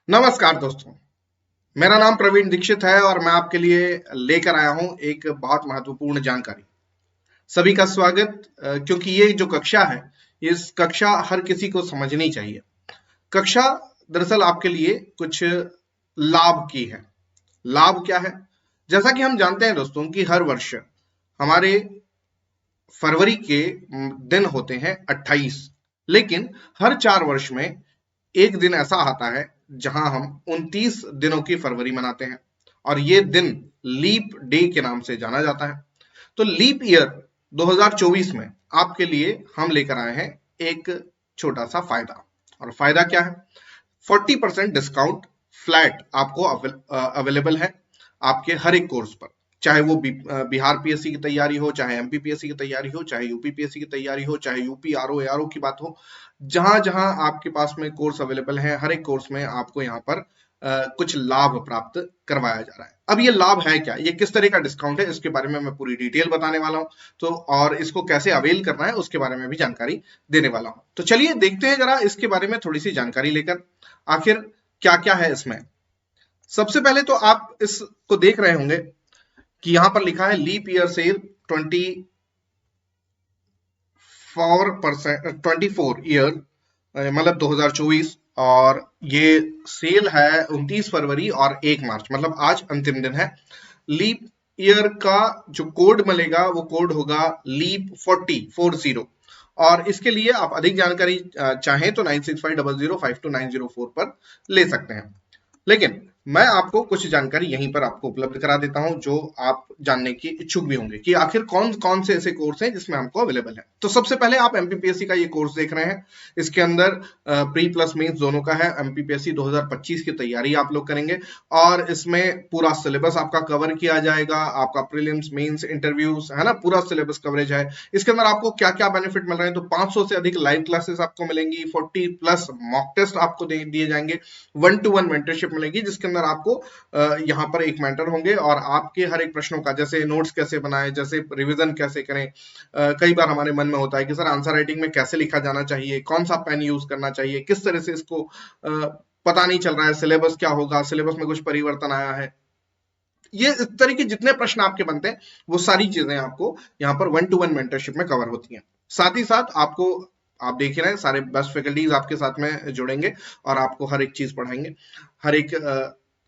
नमस्कार दोस्तों, मेरा नाम प्रवीण दीक्षित है और मैं आपके लिए लेकर आया हूं एक बहुत महत्वपूर्ण जानकारी। सभी का स्वागत। क्योंकि ये जो कक्षा है, इस कक्षा हर किसी को समझनी चाहिए। कक्षा दरअसल आपके लिए कुछ लाभ की है। लाभ क्या है? जैसा कि हम जानते हैं दोस्तों कि हर वर्ष हमारे फरवरी के दिन होते हैं 28, लेकिन हर 4 वर्ष में एक दिन ऐसा आता है जहां हम 29 दिनों की फरवरी मनाते हैं और ये दिन लीप डे के नाम से जाना जाता है। तो लीप ईयर 2024 में आपके लिए हम लेकर आए हैं एक छोटा सा फायदा। और फायदा क्या है? 40% डिस्काउंट फ्लैट आपको अवेलेबल है आपके हर एक कोर्स पर, चाहे वो बिहार पीएससी की तैयारी हो, चाहे एमपी पीएससी की तैयारी हो, चाहे यूपी पीएससी की तैयारी हो, चाहे यूपी आरओ एआरओ की बात हो। जहां जहां आपके पास में कोर्स अवेलेबल है, हर एक कोर्स में आपको यहाँ पर कुछ लाभ प्राप्त करवाया जा रहा है। अब ये लाभ है क्या, ये किस तरह का डिस्काउंट है, इसके बारे में मैं पूरी डिटेल बताने वाला हूं। तो और इसको कैसे अवेल करना है उसके बारे में भी जानकारी देने वाला हूं। तो चलिए देखते हैं जरा इसके बारे में थोड़ी सी जानकारी लेकर, आखिर क्या क्या है इसमें। सबसे पहले तो आप इसको देख रहे होंगे कि यहां पर लिखा है लीप ईयर सेल 24 ईयर, मतलब 2024। और ये सेल है 29 फरवरी और 1 मार्च, मतलब आज अंतिम दिन है। लीप ईयर का जो कोड मिलेगा वो कोड होगा लीप 40। और इसके लिए आप अधिक जानकारी चाहें तो 9650052904 पर ले सकते हैं। लेकिन मैं आपको कुछ जानकारी यहीं पर आपको उपलब्ध करा देता हूं जो आप जानने की इच्छुक भी होंगे कि आखिर कौन कौन से ऐसे कोर्स हैं जिसमें हमको अवेलेबल है। तो सबसे पहले आप एमपीपीएससी का ये कोर्स देख रहे हैं। इसके अंदर प्री प्लस मेंस दोनों का है। एमपीपीएससी 2025 की तैयारी आप लोग करेंगे और इसमें पूरा सिलेबस आपका कवर किया जाएगा। आपका प्रीलिम्स, मेंस, इंटरव्यूज है ना, पूरा सिलेबस कवरेज है। इसके अंदर आपको क्या क्या बेनिफिट मिल रहे हैं, तो 500 से अधिक लाइव क्लासेस आपको मिलेंगी, 40+ मॉक टेस्ट आपको दिए जाएंगे, 1-to-1 मेंटरशिप मिलेगी जिसके अंदर आपको यहाँ पर एक मेंटर होंगे और आपके हर एक प्रश्नों का, जैसे नोट्स कैसे बनाएं, जैसे रिवीजन कैसे करें। कई बार हमारे मन में होता है कि सर आंसर राइटिंग में कैसे लिखा जाना चाहिए, कौन सा पेन यूज करना चाहिए, किस तरह से इसको पता नहीं चल रहा है, सिलेबस क्या होगा, सिलेबस में कुछ परिवर्तन आया है। ये इस तरह के जितने प्रश्न आपके बनते हैं वो सारी चीजें आपको यहाँ पर 1-to-1 मेंटरशिप में कवर होती हैं। साथ ही साथ आपको, आप देख रहे हैं, सारे बेस्ट फैकल्टीज आपके साथ में जुड़ेंगे और आपको हर एक चीज पढ़ाएंगे। हर एक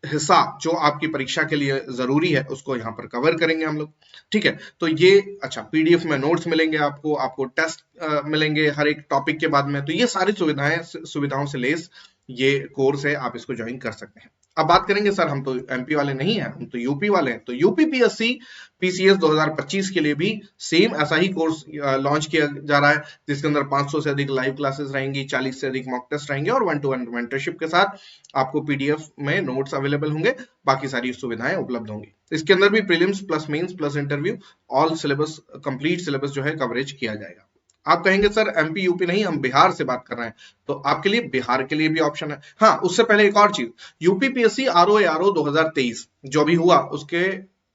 हिस्सा जो आपकी परीक्षा के लिए जरूरी है उसको यहाँ पर कवर करेंगे हम लोग। ठीक है, तो ये अच्छा, पीडीएफ में नोट्स मिलेंगे आपको टेस्ट मिलेंगे हर एक टॉपिक के बाद में। तो ये सारी सुविधाओं से लेस ये कोर्स है, आप इसको ज्वाइन कर सकते हैं। अब बात करेंगे सर हम तो एमपी वाले नहीं हैं, हम तो यूपी वाले हैं। तो यूपी पीएससी पीसीएस 2025 के लिए भी सेम ऐसा ही कोर्स लॉन्च किया जा रहा है जिसके अंदर 500 से अधिक लाइव क्लासेस रहेंगी, 40 से अधिक मॉक टेस्ट रहेंगे और 1-to-1 मेंटरशिप के साथ आपको पीडीएफ में नोट्स अवेलेबल होंगे, बाकी सारी सुविधाएं उपलब्ध होंगी। इसके अंदर भी prelims plus mains plus interview, all syllabus, complete syllabus जो है कवरेज किया जाएगा। आप कहेंगे सर एमपी यूपी नहीं, हम बिहार से बात कर रहे हैं, तो आपके लिए बिहार के लिए भी ऑप्शन है। हाँ, उससे पहले एक और चीज, यूपीपीएससी आरओ 2023 जो भी हुआ उसके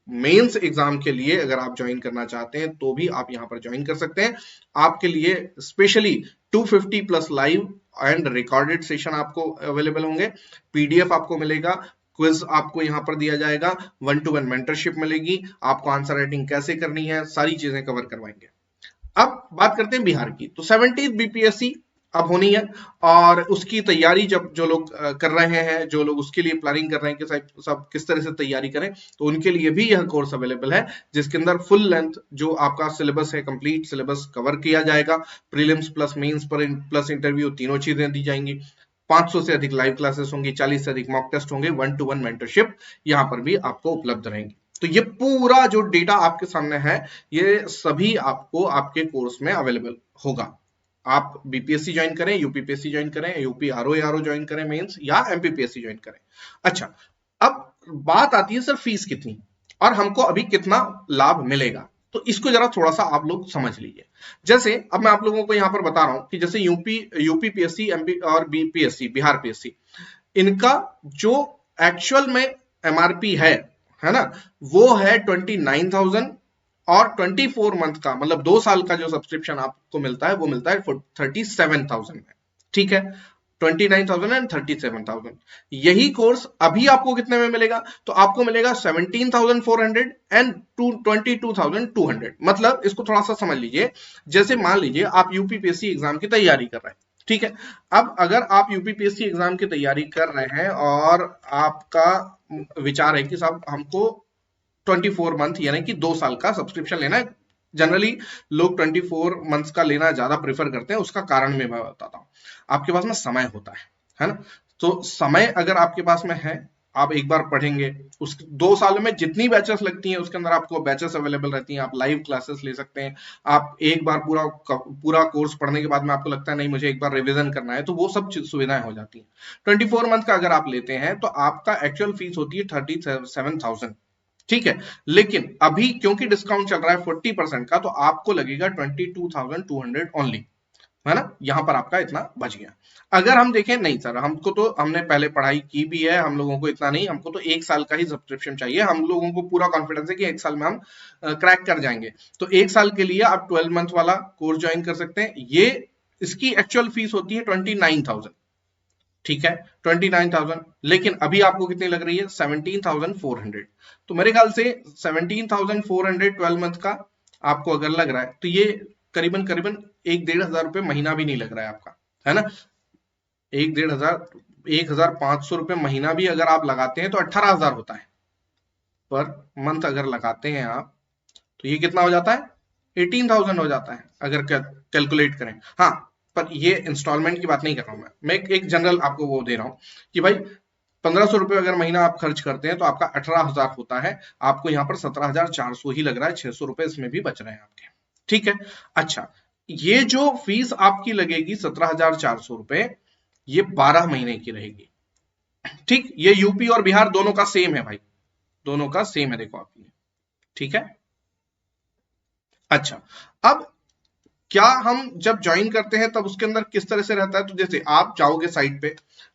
मेंस एग्जाम के लिए अगर आप ज्वाइन करना चाहते हैं तो भी आप यहाँ पर ज्वाइन कर सकते हैं। आपके लिए specially 250+ live and recorded session आपको अवेलेबल होंगे, पीडीएफ आपको मिलेगा, क्विज आपको यहाँ पर दिया जाएगा, 1-to-1 मेंटरशिप मिलेगी, आपको आंसर राइटिंग कैसे करनी है सारी चीजें कवर करवाएंगे। अब बात करते हैं बिहार की, तो 70th बीपीएससी अब होनी है और उसकी तैयारी जब जो लोग कर रहे हैं, जो लोग उसके लिए प्लानिंग कर रहे हैं कि सब किस तरह से तैयारी करें, तो उनके लिए भी यह कोर्स अवेलेबल है जिसके अंदर फुल लेंथ जो आपका सिलेबस है, कंप्लीट सिलेबस कवर किया जाएगा। प्रीलिम्स प्लस मेंस पर प्लस इंटरव्यू, तीनों चीजें दी जाएंगी, 500 से अधिक लाइव क्लासेस होंगी, 40 से अधिक मॉक टेस्ट होंगे, 1-to-1 मेंटरशिप यहाँ पर भी आपको उपलब्ध रहेंगी। तो ये पूरा जो डेटा आपके सामने है ये सभी आपको आपके कोर्स में अवेलेबल होगा। आप बीपीएससी ज्वाइन करें, यूपीपीएससी ज्वाइन करें, यूपी आरओ ज्वाइन करें मेंस, या एमपीपीएससी ज्वाइन करें। अच्छा, अब बात आती है सर फीस कितनी और हमको अभी कितना लाभ मिलेगा, तो इसको जरा थोड़ा सा आप लोग समझ लीजिए। जैसे अब मैं आप लोगों को यहाँ पर बता रहा हूं कि जैसे यूपीपीएससी, एमपी और बीपीएससी, बिहार पीएससी, इनका जो एक्चुअल में एमआरपी है ना, वो है 29,000 और 24 मंथ का, मतलब 2 साल का जो सब्सक्रिप्शन आपको मिलता है वो मिलता है 37,000 में। ठीक है, 29,000 एंड 37,000। यही कोर्स अभी आपको कितने में मिलेगा? तो आपको मिलेगा 17,400 एंड 22,200। मतलब इसको थोड़ा सा समझ लीजिए, जैसे मान लीजिए आप यूपीपीएससी एग्जाम की तैयारी कर रहे हैं, ठीक है। अब अगर आप यूपीपीएससी एग्जाम की तैयारी कर रहे हैं और आपका विचार है कि साहब हमको 24 मंथ यानी कि 2 साल का सब्सक्रिप्शन लेना है। जनरली लोग 24 मंथ्स का लेना ज्यादा प्रेफर करते हैं। उसका कारण मैं बताता हूँ। आपके पास में समय होता है ना। तो समय अगर आपके पास में है, आप एक बार पढ़ेंगे, उस 2 सालों में जितनी बैचेस लगती हैं उसके अंदर आपको बैचेस अवेलेबल रहती हैं, आप लाइव क्लासेस ले सकते हैं। आप एक बार पूरा कोर्स पढ़ने के बाद में आपको लगता है नहीं मुझे एक बार रिवीजन करना है, तो वो सब सुविधाएं हो जाती हैं। 24 मंथ का अगर आप लेते हैं तो आपका एक्चुअल फीस होती है 37,000, ठीक है। लेकिन अभी क्योंकि डिस्काउंट चल रहा है 40% का, तो आपको लगेगा 22,200 ओनली, है ना। यहां पर आपका इतना बच गया। अगर हम देखें नहीं सर हमको तो हमने पहले पढ़ाई की भी है, हम लोगों को इतना नहीं, हमको तो 1 साल का ही सब्सक्रिप्शन चाहिए, हम लोगों को पूरा कॉन्फिडेंस है कि 1 साल में हम क्रैक कर जाएंगे, तो 1 साल के लिए आप 12 मंथ वाला कोर्स ज्वाइन कर सकते हैं। ये इसकी एक्चुअल फीस होती है 29,000, ठीक है, 29,000। लेकिन अभी आपको कितनी लग रही है? 17,400। तो मेरे ख्याल से 17,400 12 मंथ का आपको अगर लग रहा है तो ये करीबन करीबन 1-1,500 रुपए महीना भी नहीं लग रहा है आपका, है ना। 1-1,500 1,500 रुपए महीना भी अगर आप लगाते हैं तो 18,000 होता है पर मंथ। अगर लगाते हैं आप तो ये कितना हो जाता है? 18,000 हो जाता है अगर कैलकुलेट करें। हाँ, पर ये इंस्टॉलमेंट की बात नहीं कर रहा हूं मैं एक जनरल आपको वो दे रहा हूं कि भाई 1,500 रुपए अगर महीना आप खर्च करते हैं तो आपका 18,000 होता है। आपको यहाँ पर 17,400 ही लग रहा है, 600 रुपए इसमें भी बच रहे हैं आपके, ठीक है। अच्छा, ये जो फीस आपकी लगेगी 17,400 रुपए, ये 12 महीने की रहेगी, ठीक। ये यूपी और बिहार दोनों का सेम है भाई, दोनों का सेम है, देखो आप ये, ठीक है। अच्छा, अब क्या हम जब ज्वाइन करते हैं तब उसके अंदर किस तरह से रहता है? तो जैसे आप जाओगे साइट पे,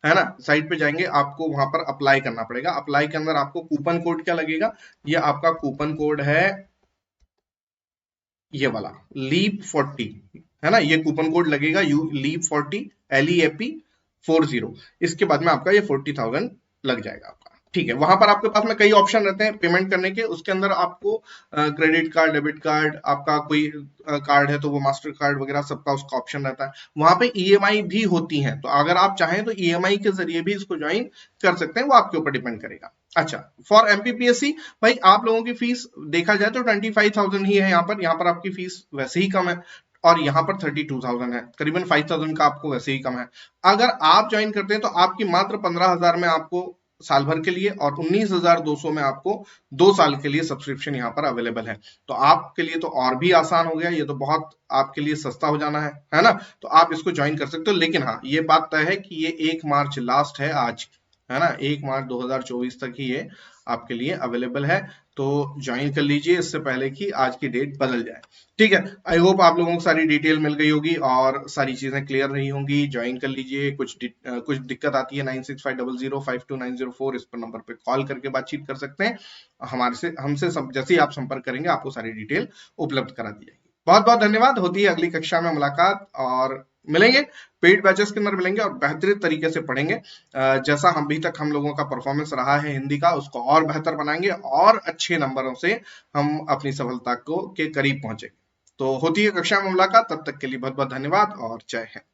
है ना, साइट पे जाएंगे, आपको वहां पर अप्लाई करना पड़ेगा। अप्लाई के अंदर आपको कूपन कोड क्या लगेगा? ये आपका कूपन कोड है ये वाला LEAP40, है ना। ये कूपन कोड लगेगा LEAP40 LEAP40। इसके बाद में आपका ये 40,000 लग जाएगा आपका, ठीक है। वहां पर आपके पास में कई ऑप्शन रहते हैं पेमेंट करने के। उसके अंदर आपको क्रेडिट कार्ड, डेबिट कार्ड, आपका कोई कार्ड है तो वो मास्टर कार्ड वगैरह सबका उसका ऑप्शन रहता है। वहां पे EMI भी होती है, तो अगर आप चाहें तो EMI के जरिए भी इसको ज्वाइन कर सकते हैं, वो आपके ऊपर डिपेंड करेगा। अच्छा, फॉर MPPSC भाई आप लोगों की फीस देखा जाए तो 25,000 ही है। यहाँ पर आपकी फीस वैसे ही कम है और यहाँ पर 32,000 है, करीबन 5,000 का आपको वैसे ही कम है। अगर आप ज्वाइन करते हैं तो आपकी मात्र 15,000 में आपको साल भर के लिए और 19,200 में आपको 2 साल के लिए सब्सक्रिप्शन यहाँ पर अवेलेबल है। तो आपके लिए तो और भी आसान हो गया, ये तो बहुत आपके लिए सस्ता हो जाना है ना। तो आप इसको ज्वाइन कर सकते हो। लेकिन हाँ, ये बात तय है कि ये 1 मार्च लास्ट है आज, है ना। 1 मार्च 2024 तक ही ये आपके लिए अवेलेबल है, तो ज्वाइन कर लीजिए इससे पहले कि आज की डेट बदल जाए, ठीक है। आई होप आप लोगों को सारी डिटेल मिल गई होगी और सारी चीजें क्लियर रही होंगी। ज्वाइन कर लीजिए। कुछ दिक्कत आती है 9650052904 इस पर नंबर पे कॉल करके बातचीत कर सकते हैं। हमसे जैसे ही आप संपर्क करेंगे आपको सारी डिटेल उपलब्ध करा दी जाएगी। बहुत बहुत धन्यवाद। होती है अगली कक्षा में मुलाकात और मिलेंगे, पेड बैचेस के अंदर मिलेंगे और बेहतरीन तरीके से पढ़ेंगे। जैसा अभी तक हम लोगों का परफॉर्मेंस रहा है हिंदी का, उसको और बेहतर बनाएंगे और अच्छे नंबरों से हम अपनी सफलता के करीब पहुंचेंगे। तो होती है कक्षा में मुलाकात, तब तक के लिए बहुत बहुत धन्यवाद और जय हिंद।